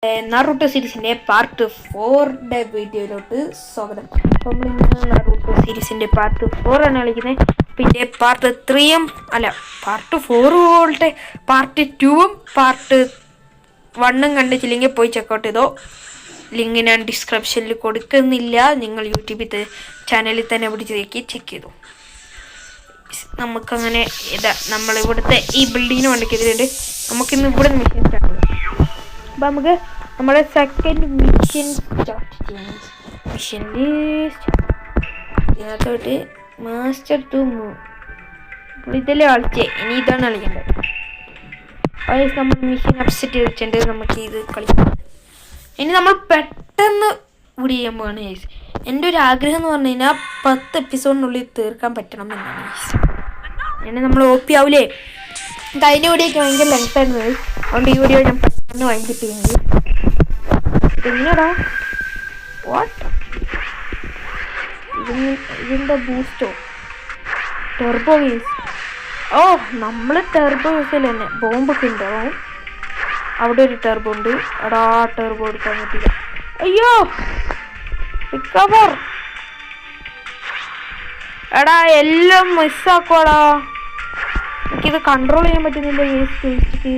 Naruto സീരീസിൻ്റെ part 4 വീഡിയോയിലോട്ട് സ്വാഗതം. അപ്പോൾ നമ്മളിന്ന് നറൂട്ടോ സീരീസിൻ്റെ പാർട്ട് 4 ആണ് കളിക്കുന്നത്. പിന്നെ പാർട്ട് 3 അല്ല പാർട്ട് 4 പോലത്തെ പാർട്ട് 2 പാർട്ട് 1 കണ്ടിട്ടില്ലെങ്കിൽ പോയി ചെക്കൗട്ട് ചെയ്തോ. ലിങ്ക് ഞാൻ ഡിസ്ക്രിപ്ഷനിൽ കൊടുക്കുന്നില്ല. നിങ്ങൾ യൂട്യൂബിൽ ചാനലിൽ തന്നെ പിടിച്ച് ചെക്ക് ചെയ്തു. നമുക്കങ്ങനെ ഇതാ നമ്മളിവിടുത്തെ ഈ ബിൽഡിങ്ങിന് വേണ്ടിക്കെതിരുണ്ട്. നമുക്കിന്ന് ഇവിടെ മിഷൻ സ്റ്റാർട്ട് ചെയ്യാം. അപ്പോൾ നമുക്ക് നമ്മുടെ സെക്കൻഡ് മിഷൻ സ്റ്റാർട്ട് ചെയ്യാം. മിഷൻ ലിസ്റ്റ് ഇതിനകത്തോട്ട് മാസ്റ്റർ 2 മൂവ്. അപ്പോൾ ഇതല്ലേ കളിച്ചേ, ഇനി ഇതാണ് കളിക്കേണ്ടത്. അപ്പോൾ നമ്മൾ മിഷൻ അപ്സെറ്റ് ചെയ്തിട്ടുണ്ട്. നമുക്ക് ഇത് കളിക്കാം. ഇനി നമ്മൾ പെട്ടെന്ന് ഇവിടെ ചെയ്യാൻ പോവാണ് ഗൈസ്. എൻ്റെ ഒരു ആഗ്രഹം എന്ന് പറഞ്ഞു കഴിഞ്ഞാൽ 10 എപ്പിസോഡിനുള്ളിൽ തീർക്കാൻ പറ്റണം എന്നാണ് ഗൈസ്. അങ്ങനെ നമ്മൾ OP ആവൂലേ. കഴിഞ്ഞ വീഡിയോക്ക് ഭയങ്കര ലെങ്ത് ആയിരുന്നു. അതുകൊണ്ട് ഈ വീഡിയോ ഞാൻ പെട്ടെന്ന് വാങ്ങിക്കിട്ടില്ലെങ്കിൽ എങ്ങനെയാടാ വാട്ട് ഇതിൻ്റെ ബൂസ്റ്റോ ടെർബോ ഗൈസ്. ഓ നമ്മൾ ടെർബോ യൂസ് ചെയ്യൽ തന്നെ. ബോംബൊക്കെ ഉണ്ടാവും. അവിടെ ഒരു ടെർബോ ഉണ്ട്. എടാ ടെർബോ എടുക്കാൻ പറ്റില്ല. അയ്യോ റിക്കവർ. എടാ എല്ലാം മിസ്സാക്കോടാ. എനിക്കിത് കൺട്രോൾ ചെയ്യാൻ പറ്റുന്നില്ല. ടേസ്റ്റിക്ക്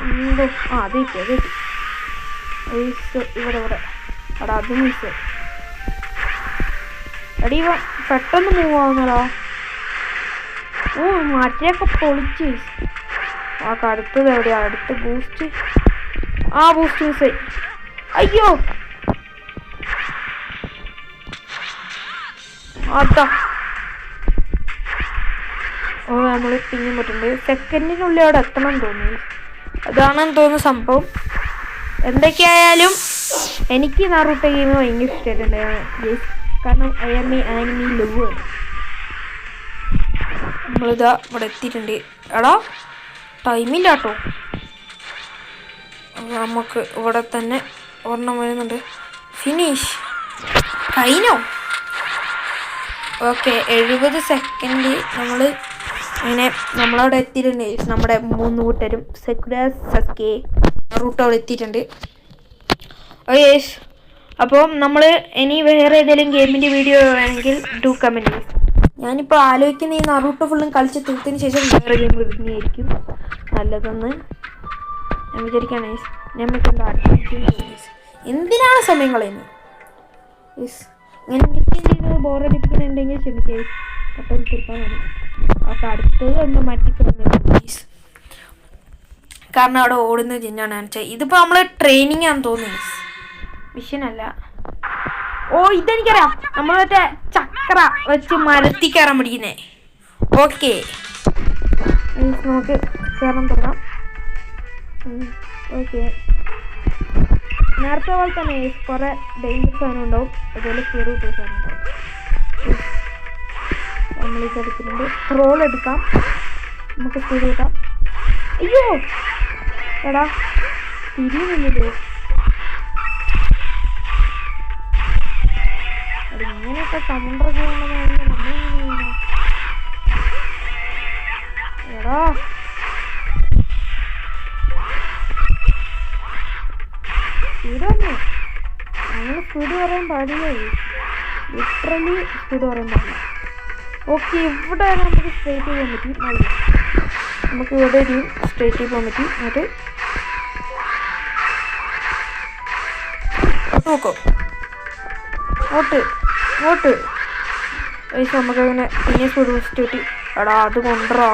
എന്തോ അത് ഇവിടെ എടാ അത് മിസ്. എടീ പെട്ടെന്ന് മൂവ് ആവുന്നടാ. ഓ മറ്റേയൊക്കെ പൊളിച്ച്. അടുത്തത് എവിടെയാ? അടുത്ത് ബൂസ്റ്റ്. ബൂസ്റ്റ് മിസ്സായി. അയ്യോ അതാ. നമ്മൾ പിന്നെയും പറ്റുന്നുണ്ട്. സെക്കൻഡിനുള്ളിൽ അവിടെ എത്തണം തോന്നി. അതാണെന്ന് തോന്നുന്ന സംഭവം. എന്തൊക്കെയായാലും എനിക്ക് നറൂട്ടോ ഗെയിം ഭയങ്കര ഇഷ്ടമായിട്ടുണ്ട്. കാരണം ആനിമി ലവ് ആണ്. നമ്മളിതാ ഇവിടെ എത്തിയിട്ടുണ്ട്. എടാ ടൈമില്ല കേട്ടോ. നമുക്ക് ഇവിടെ തന്നെ ഒരെണ്ണം വരുന്നുണ്ട്. ഫിനിഷ് കഴിഞ്ഞോ? ഓക്കെ 70 സെക്കൻഡ് നമ്മൾ അങ്ങനെ നമ്മളവിടെ എത്തിയിട്ടുണ്ട്. നമ്മുടെ 3 കൂട്ടരും സെക്കുര സസ്കെ നറൂട്ടോ അവിടെ എത്തിയിട്ടുണ്ട്. യേസ് അപ്പോൾ നമ്മൾ ഇനി വേറെ ഏതെങ്കിലും ഗെയിമിൻ്റെ വീഡിയോ വേണമെങ്കിൽ ഡു കമൻറ്റ് ചെയ്യും. ഞാനിപ്പോൾ ആലോചിക്കുന്ന ഈ നറൂട്ടോ ഫുള്ളും കളിച്ച് തീർത്തതിന് ശേഷം വേറെ ഗെയിം വരുന്നതായിരിക്കും നല്ലതെന്ന് ഞാൻ വിചാരിക്കുകയാണ്. നമുക്ക് എന്താ എന്തിനാണ് സമയം കളയുന്നത്? യെസ് ഇങ്ങനെ മിഷൻ ചെയ്ത് ബോറടിപ്പിക്കുന്നുണ്ടെങ്കിൽ ക്ഷമിക്കുക. പെട്ടെന്ന് തീർക്കാൻ വേണം. അപ്പോൾ അടുത്തത് ഒന്ന് മാറ്റിക്കളഞ്ഞു. കാരണം അവിടെ ഓടുന്ന ജിന്നാണ് കാണിച്ചത്. ഇതിപ്പോൾ നമ്മൾ ട്രെയിനിങ് ആണെന്ന് തോന്നുന്നു. മിഷനല്ല. ഓ ഇതെനിക്കറിയാം. നമ്മൾ മറ്റേ ചക്ര വെച്ച് മരത്തി കയറാൻ പഠിക്കുന്നേ. ഓക്കെ നമുക്ക് കയറാൻ തുടങ്ങാം. ഓക്കെ നേരത്തെ പോലെ തന്നെ കുറേ ഡേഞ്ചർ സാധനം ഉണ്ടാവും. അതുപോലെ ചെറിയ സാധനം ഉണ്ടാവും. നമ്മളിത് എടുക്കുന്നുണ്ട്. റോൾ എടുക്കാം. നമുക്ക് സ്പീഡ് കിട്ടാം. അയ്യോ എടാ തിരിയുന്നില്ലല്ലോ. ഇങ്ങനെയൊക്കെ കമണ്ടർ ചെയ്യണമെന്ന് നമ്മളെങ്ങനെയാണ്? എടാ സ്പീഡ് വന്നു. അങ്ങനെ സ്പീഡ് പറയാൻ പാടില്ല. ലിറ്ററലി സ്പീഡ് പറയാൻ പാടില്ല. ഓക്കെ ഇവിടെ നമുക്ക് സ്ട്രേറ്റ് ചെയ്യാൻ പറ്റി. നമുക്ക് ഇവിടെ ഒരു സ്ട്രേറ്റ് പോകാൻ പറ്റി. എന്നിട്ട് നോക്കോ ഇങ്ങോട്ട് നമുക്കങ്ങനെ പിന്നെ സ്പീഡ് ബൂസ്റ്റ് കിട്ടി. എടാ അത് കൊണ്ടുവരാ.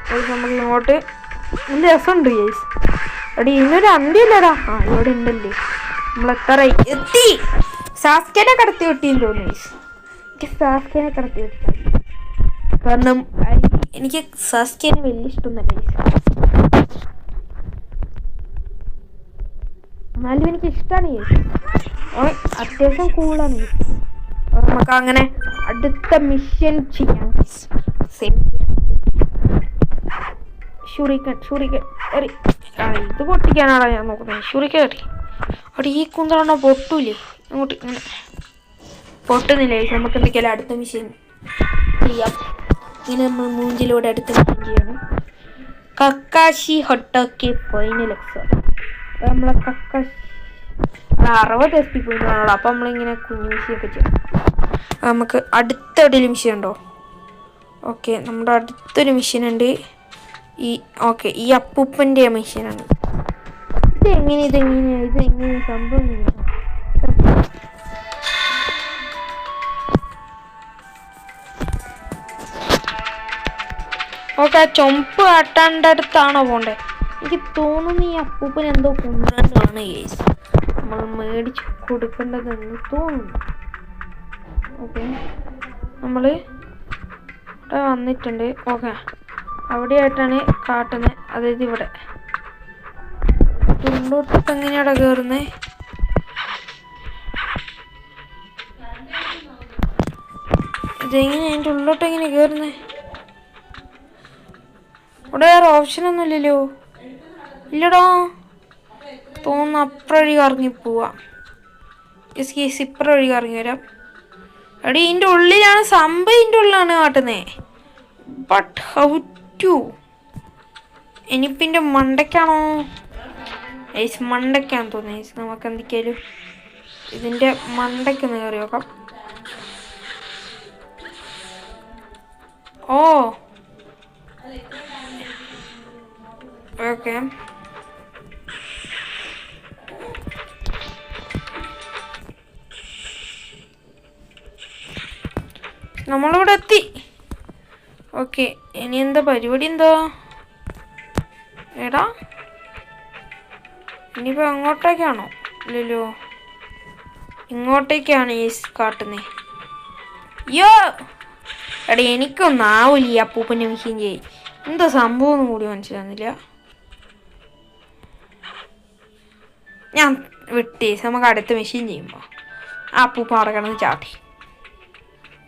നമുക്ക് ഇങ്ങോട്ട് നല്ല രസമുണ്ട് ഗൈസ്. എടി ഇന്നൊരു അന്തിയില്ലടാ. ഇവിടെ ഉണ്ടല്ലേ. നമ്മൾ എത്ര എത്തി. സാസ്കേനെ കടത്തി കിട്ടിയെന്ന് തോന്നി ഗൈസ്. എനിക്ക് സാസ്കേനെ കടത്തി കിട്ടി. കാരണം എനിക്ക് സാസ്കേനെ വലിയ ഇഷ്ടമൊന്നുമല്ല ഗൈസ്. എന്നാലും എനിക്ക് ഇഷ്ടമാണ് ഗൈസ്. അത്യാവശ്യം കൂളാണ് ഗൈസ്. നമുക്ക് അങ്ങനെ അടുത്ത മിഷൻ ചെയ്യാം. സേവ് ഷൂറിക്കൻ ഇത് പൊട്ടിക്കാനാണോ ഞാൻ നോക്കുന്നത്? ഷൂറിക്കൻ കയറി അവിടെ ഈ കുന്തറണോ പൊട്ടൂലേ? അങ്ങോട്ട് ഇങ്ങനെ പൊട്ടുന്നില്ല. നമുക്ക് എന്തൊക്കെയല്ല അടുത്ത മിഷൻ ചെയ്യാം. ഇങ്ങനെ നമ്മൾ മൂഞ്ചിലൂടെ അടുത്ത മിഷൻ ചെയ്യണം. Kakashi Hatake final exam. നമ്മളെ കക്കാശി 60 SP പോയിന്റ് വേണമല്ലോ. അപ്പം നമ്മളിങ്ങനെ കുഞ്ഞു മിഷയൊക്കെ ചെയ്യും. നമുക്ക് അടുത്ത എവിടെയെങ്കിലും മിഷൻ ഉണ്ടോ? ഓക്കെ, നമ്മുടെ അടുത്തൊരു മിഷീനുണ്ട്. ഈ അപ്പൂപ്പൻ്റെ മിഷീനാണ്. ഇതെങ്ങനെ സംഭവം? ഓക്കെ, ചുമപ്പ് കാട്ടാൻ്റെ അടുത്താണോ പോണ്ടേ? എനിക്ക് തോന്നുന്നു ഈ അപ്പൂപ്പൻ എന്തോ കൊണ്ടുവന്നാണ് കേസ് നമ്മൾ മേടിച്ച് കൊടുക്കേണ്ടതെന്ന് തോന്നുന്നു. ഓക്കെ, നമ്മൾ ഇവിടെ വന്നിട്ടുണ്ട്. ഓക്കെ, അവിടെയായിട്ടാണ് കാട്ടുന്നത്. അതായത് ഇവിടെ ഉള്ളോട്ട് എങ്ങനെയാണ് കയറുന്നത്? ഇതെങ്ങനെ അതിൻ്റെ ഉള്ളോട്ട് എങ്ങനെ കയറുന്നത്? ഇവിടെ വേറെ ഓപ്ഷനൊന്നും ഇല്ലല്ലോ. ഇല്ലടോ, തോന്നുന്നു അപ്പുറം വഴി കറങ്ങി പോവാ. ഇപ്പുറം വഴി കറങ്ങി വരാം. എടി, ഇതിൻ്റെ ഉള്ളിലാണ് സംഭവം, ഇതിൻ്റെ ഉള്ളിലാണ് കാട്ടുന്നത്. But how to? ഇനിയിപ്പിൻ്റെ മണ്ടയ്ക്കാണോ? മണ്ടയ്ക്കാന്ന് തോന്നുന്നു. നമുക്ക് എന്തൊക്കെയാലും ഇതിൻ്റെ മണ്ടയ്ക്കൊന്ന് കയറി നോക്കാം. ഓ ഓക്കെ, നമ്മളിവിടെ എത്തി. ഓക്കെ, ഇനി എന്താ പരിപാടി? എന്താ എടാ, ഇനിയിപ്പോൾ അങ്ങോട്ടേക്കാണോ? ഇല്ലല്ലോ, ഇങ്ങോട്ടേക്കാണ് ഈ കാട്ടുന്നത്. യോ എടാ, എനിക്കൊന്നും ആവില്ല ഈ അപ്പൂപ്പൻ്റെ മിഷീൻ ചെയ്യും. എന്താ സംഭവം ഒന്നും കൂടി മനസ്സിലാകുന്നില്ല. ഞാൻ വിട്ടേ, നമുക്ക് അടുത്ത മെഷീൻ ചെയ്യുമ്പോൾ ആ അപ്പൂപ്പ അവിടെ കിടന്ന് ചാട്ടി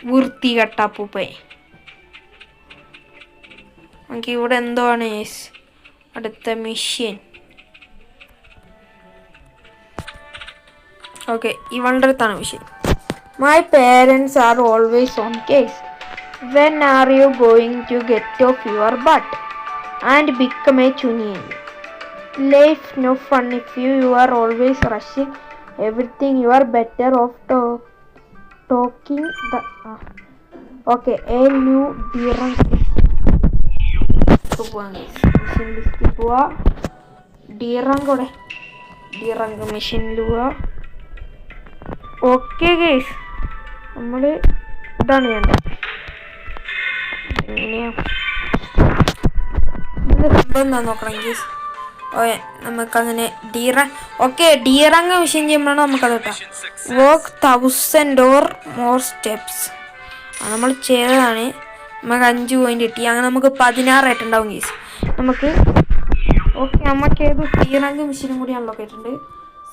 വൃത്തി കെട്ട അപ്പൂപ്പേ. നമുക്ക് ഇവിടെ എന്തോ ആണ് അടുത്ത മെഷീൻ. ഓക്കെ, ഇവളുടെ അടുത്താണ് machine. My parents are always on case. When are you going to get off your butt and become a chunin? Life no fun if you are always rushing everything. You are better off talking the okay, a new dirang machine list poa dirang kode dirang machine luwa. Okay guys, നമ്മള് ഇതാണ് ചെയ്യേണ്ടത്. എങ്ങനെയാ ഇതിന്റെ സംഭവം എന്താ നോക്കണം guys. നമുക്കങ്ങനെ ഡീറങ്ങ machine ചെയ്യുമ്പോഴാണ് നമുക്കത് കിട്ടാം. വർക്ക് 1000 or more steps നമ്മൾ ചെയ്തതാണ്. നമുക്ക് 5 പോയിന്റ് കിട്ടി. അങ്ങനെ നമുക്ക് 16 ആയിട്ടുണ്ടാവും കേസ്. നമുക്ക് ഓക്കെ, നമുക്ക് ഏത് ഡീറങ്ങ് മെഷീനും കൂടി അൺലോക്ക് ആയിട്ടുണ്ട്.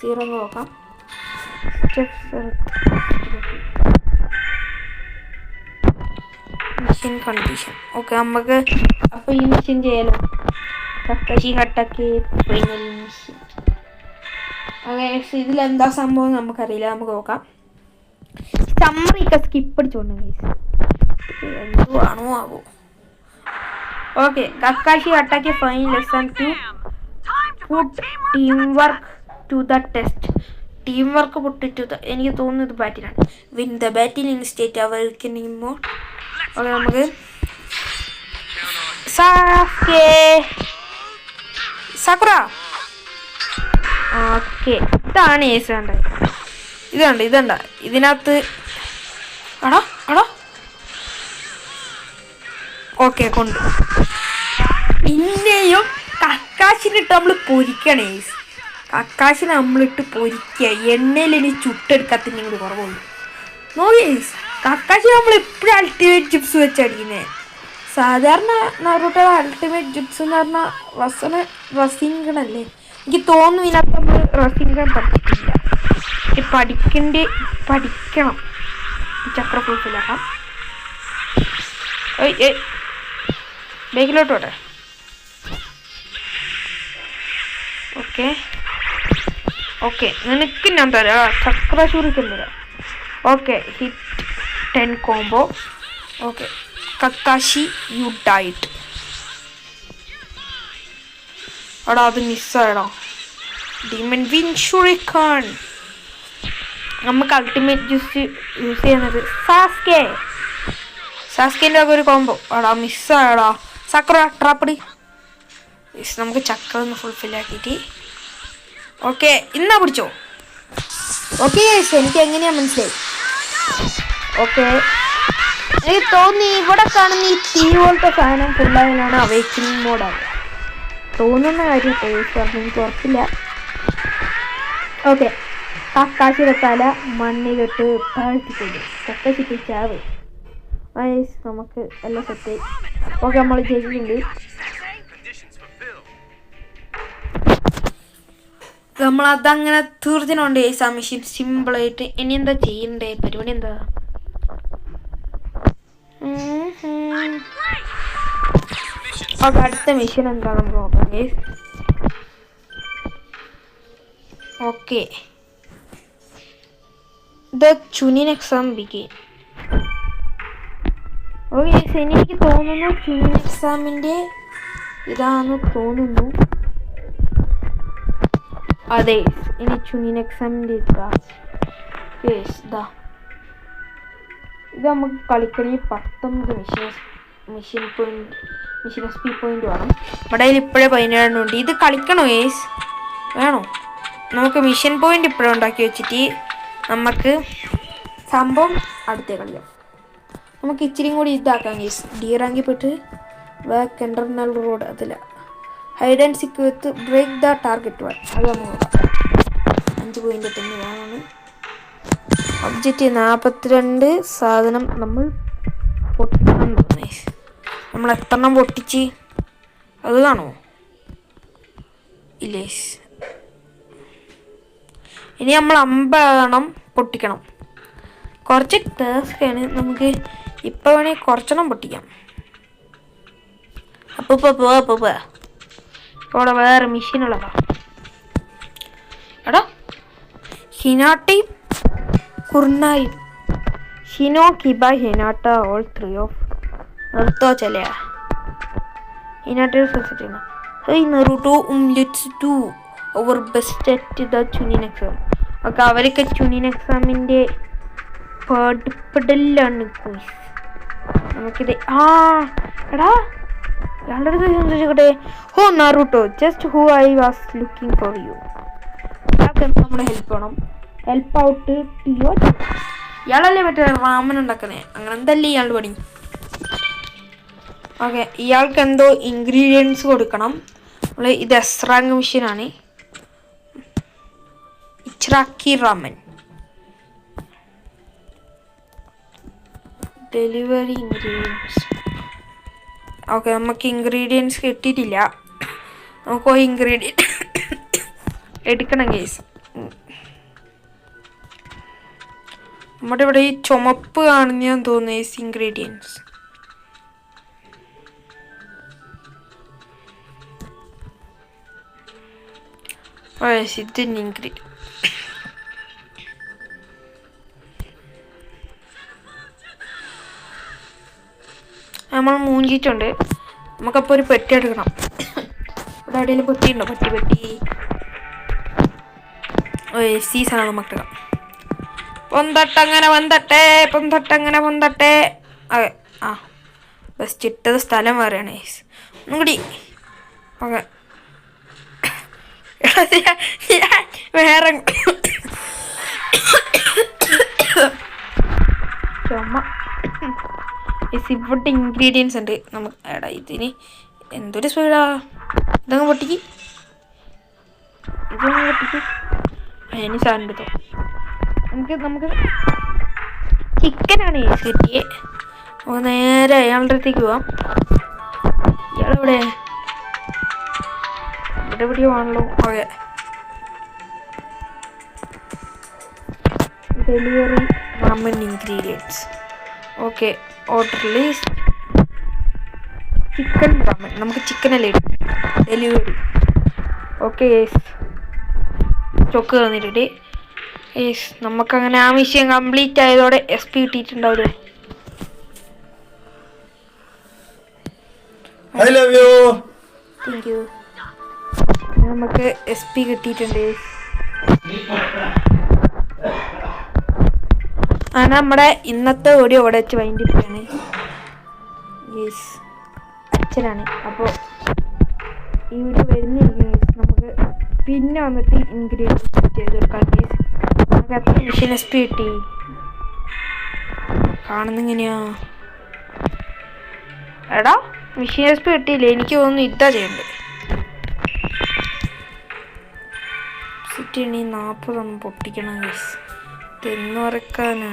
സീറങ്ങ് നോക്കാം. Machine condition. ഓക്കെ, നമുക്ക് അപ്പോൾ ഈ മെഷീൻ ചെയ്യാലോ. Kakashi Hatake final mission. അങ്ങനെ ഇതിലെന്താ സംഭവം നമുക്കറിയില്ല. നമുക്ക് നോക്കാം. സമ്മറിയൊക്കെ സ്കിപ്പ് അടിച്ചോണ്ട് എന്തുവാണോ ആവോ. Okay, Kakashi Hatake final lesson to put teamwork to the test. Teamwork put എനിക്ക് തോന്നുന്നത് ബാറ്റിലാണ്. Win the battle in state അവർക്കിനിങ് മോർ. ഓക്കെ, നമുക്ക് സക്കുറ. ഓക്കെ, ഇതാണ് ഏസ് കണ്ടത്. ഇതുണ്ട ഇതിനകത്ത് അടാ ഓക്കെ കൊണ്ട് പിന്നെയും കക്കാശിനിട്ട് നമ്മൾ പൊരിക്കണേ. കക്കാശിനെ നമ്മളിട്ട് പൊരിക്കുക. എണ്ണയിൽ ഇനി ചുട്ടെടുക്കത്തിന് കൂടി കുറവുള്ളൂ. നോക്കി, കക്കാശി നമ്മൾ എപ്പോഴും അൾട്ടിമേറ്റ് ചിപ്സ് വെച്ചടിക്കുന്നത്. സാധാരണ നാറൂട്ടോ അൾട്ടിമേറ്റ് ജിപ്സ് എന്ന് പറഞ്ഞാൽ റസിംഗണല്ലേ. എനിക്ക് തോന്നുന്നു ഇതിനകത്ത് നമ്മൾ റസിംഗൺ പഠിക്കില്ല. പഠിക്കണം. ചക്ര പ്രൂഫിലാക്കാം. ബേക്കിലോട്ട് പോട്ടെ. ഓക്കെ നിനക്ക് ഞാൻ തരാം. ചക്രശൂരിക്കും തരാം. Okay, hit 10 combo. ഓക്കെ, കക്കാശി യു ഡൈറ്റ്. എടാ, അത് മിസ്സായടാ. Demon win ഷുറിക്കൺ. നമുക്ക് അൾട്ടിമേറ്റ് ജ്യൂസ് യൂസ് ചെയ്യുന്നത് സാസ്കേൻ്റെ ഒക്കെ ഒരു കോംബോ. ആടാ മിസ്സായടാ സക്ര ട്രാപ്പടി. നമുക്ക് ചക്ര ഒന്ന് ഫുൾഫില്ലാക്കിയിട്ട് ഓക്കെ ഇന്നാ പിടിച്ചോ. ഓക്കെ എനിക്ക് എങ്ങനെയാ മനസ്സിലായി. ഓക്കെ എനിക്ക് തോന്നി ഇവിടെ കാണുന്ന ഈ തീ പോലത്തെ സാധനം ഫുള്ളായാലാണ് അവേക്കിംഗ് മോഡാവുക തോന്നുന്ന കാര്യം. എനിക്ക് ഉറപ്പില്ല. ഓക്കെ കാശിരത്താല മണ്ണിലിട്ട് താഴ്ത്തിക്കൊണ്ടു കൊക്കച്ചിട്ട് ചാവ്. നമുക്ക് എല്ലാം സെറ്റ്. ഓക്കെ നമ്മൾ ചെയ്തിട്ടുണ്ട്. നമ്മളതങ്ങനെ തീർച്ചയായിട്ടും ആ മെഷീൻ സിമ്പിളായിട്ട്. ഇനി എന്താ ചെയ്യണ്ടേ പരിപാടി എന്താ? ഓക്കെ അടുത്ത മെഷീൻ എന്താണെന്ന് നോക്കാം. Okay the chunin exam begin. Okay എനിക്ക് തോന്നുന്നു ചുനിൻ എക്സാമിൻ്റെ ഇതാണെന്ന് തോന്നുന്നു. അതെ ഇനി ചുനിൻ എക്സാമിൻ്റെ ഇതാ. ഇത് നമുക്ക് കളിക്കണമെങ്കിൽ 19 മെഷീൻ SP പോയിന്റ് വേണം. ഇവിടെ ഇപ്പോഴേ 17 ഉണ്ട്. ഇത് കളിക്കണോ വേണോ? നമുക്ക് മിഷൻ പോയിന്റ് ഇപ്പോഴും ഉണ്ടാക്കി വെച്ചിട്ട് നമുക്ക് സംഭവം അടുത്തേ കളിക്കാം. നമുക്ക് ഇച്ചിരിയും കൂടി ഇതാക്കാം ഡി റാങ്കിൽ പോയിട്ട് ബാക്ക് ഇന്റർണൽ റോഡ് അതില്ല ഹൈഡ് ആൻഡ് സിക്ക് വിത്ത് ബ്രേക്ക് ദ ടാർഗറ്റ് വൺ. അത് നമുക്ക് നോക്കാം. 5 പോയിന്റ് തന്നെ വേണം. ഒബ്ജക്റ്റ് 42 സാധനം നമ്മൾ പൊട്ടിക്കണം. നമ്മൾ എത്രണ്ണം പൊട്ടിച്ച് അത് കാണുമോ? ഇല്ലേ. ഇനി നമ്മൾ 50 പൊട്ടിക്കണം. കുറച്ച് ടാസ്ക്കാണ്. നമുക്ക് ഇപ്പോൾ വേണമെങ്കിൽ കുറച്ചെണ്ണം പൊട്ടിക്കാം. അപ്പോൾ ഇവിടെ വേറെ മെഷീനുള്ളതാ. എടാ ഹിനാട്ടയും കുർണായും ഹിനോ കിബ ഹിനാട്ട ഓൾ 3 ഓഫ് നിർത്തോ ചെലയാ ഹിനാട്ടയുടെ society. Hey Naruto let's do our best at the chunin exam. ഒക്കെ അവരൊക്കെ ചുനിൻ എക്സാമിൻ്റെ പെടലാണ്. നമുക്കിത് എടാ ഇയാളുടെ അടുത്ത് ചോദിച്ചോട്ടെ. ഹോ Naruto just who I was looking for you. ഇയാൾക്ക് നമ്മുടെ ഹെൽപ്പ് വേണം. Help out ടിയോ. ഇയാളല്ലേ മറ്റേ റാമൻ ഉണ്ടാക്കണേ. അങ്ങനെ എന്തല്ലേ ഇയാളുടെ പണി. ഓക്കെ ഇയാൾക്ക് എന്തോ ഇൻഗ്രീഡിയൻസ് കൊടുക്കണം. നമ്മൾ ഇത് എസ്റാങ്ക് മെഷീനാണ്. ഇച്രാക്കി റാമൻ ഡെലിവറി ഇൻഗ്രീഡിയൻസ്. ഓക്കെ നമുക്ക് ഇൻഗ്രീഡിയൻസ് കിട്ടിയിട്ടില്ല. നമുക്ക് ഇൻഗ്രീഡിയൻറ്റ് എടുക്കണം കേസ്. നമ്മുടെ ഇവിടെ ഈ ചുമപ്പ് കാണുന്ന തോന്നുന്നു ഇൻഗ്രീഡിയൻസ്. ഇതിന് ഇൻഗ്രീഡിയൻറ്റ് നമ്മൾ മൂഞ്ചിട്ടുണ്ട്. നമുക്കപ്പോൾ ഒരു പെട്ടി എടുക്കണം. ഇവിടെ ഇടയിൽ പെട്ടി ഉണ്ടോ? പെട്ടി സീസണാണ് നമുക്ക് എടുക്കാം. പൊന്തട്ടങ്ങനെ പൊന്തട്ടെ. അതെ ബെസ്റ്റ് ഇട്ടത് സ്ഥലം വേറെയാണ് ഒന്നും കൂടി. ഓക്കെ വേറെ ചുമ ഇവിടെ ഇൻഗ്രീഡിയൻസ് ഉണ്ട്. നമുക്ക് എടാ ഇതിന് എന്തൊരു സ്പീഡാ. ഇതങ്ങ് പൊട്ടിക്ക്. അതിന് സാധനം എടുത്തോ. നമുക്ക് ചിക്കനാണ് കിട്ടിയേ. നേരെ അയാളുടെ അടുത്തേക്ക് പോവാം. ഇയാളെവിടെ? ഇവിടെ ആണല്ലോ. Okay delivery ramen ingredients. Okay order list chicken ramen. നമുക്ക് ചിക്കനല്ലേ ഡെലിവറി. ഓക്കെ സ്റ്റോക്ക് തന്നിട്ടുണ്ട്. നമുക്കങ്ങനെ ആ മിഷൻ കംപ്ലീറ്റ് ആയതോടെ SP കിട്ടിയിട്ടുണ്ടാവില്ലേ. I love you. Thank you. നമുക്ക് SP കിട്ടിയിട്ടുണ്ട്. അങ്ങനെ നമ്മുടെ ഇന്നത്തെ വീഡിയോ ഇവിടെ വെച്ച് വൈൻഡിപ്പാണ്. യെസ്, അച്ഛനാണ്. അപ്പോൾ ഈ വീഡിയോ വരുന്നിരിക്കും. നമുക്ക് പിന്നെ വന്നിട്ട് ഇൻഗ്രീഡിയൻസ് ചെയ്ത് കൊടുക്കാം. നമുക്ക് എത്ര മിഷൻ SP കിട്ടി കാണുന്നിങ്ങനെയാ? എടാ മിഷൻ SP കിട്ടിയില്ലേ? എനിക്ക് തോന്നുന്നു ഇതാ ചെയ്യണ്ടേ. സിറ്റി 40 പൊട്ടിക്കണം. തെന്നു വരക്കാനാ.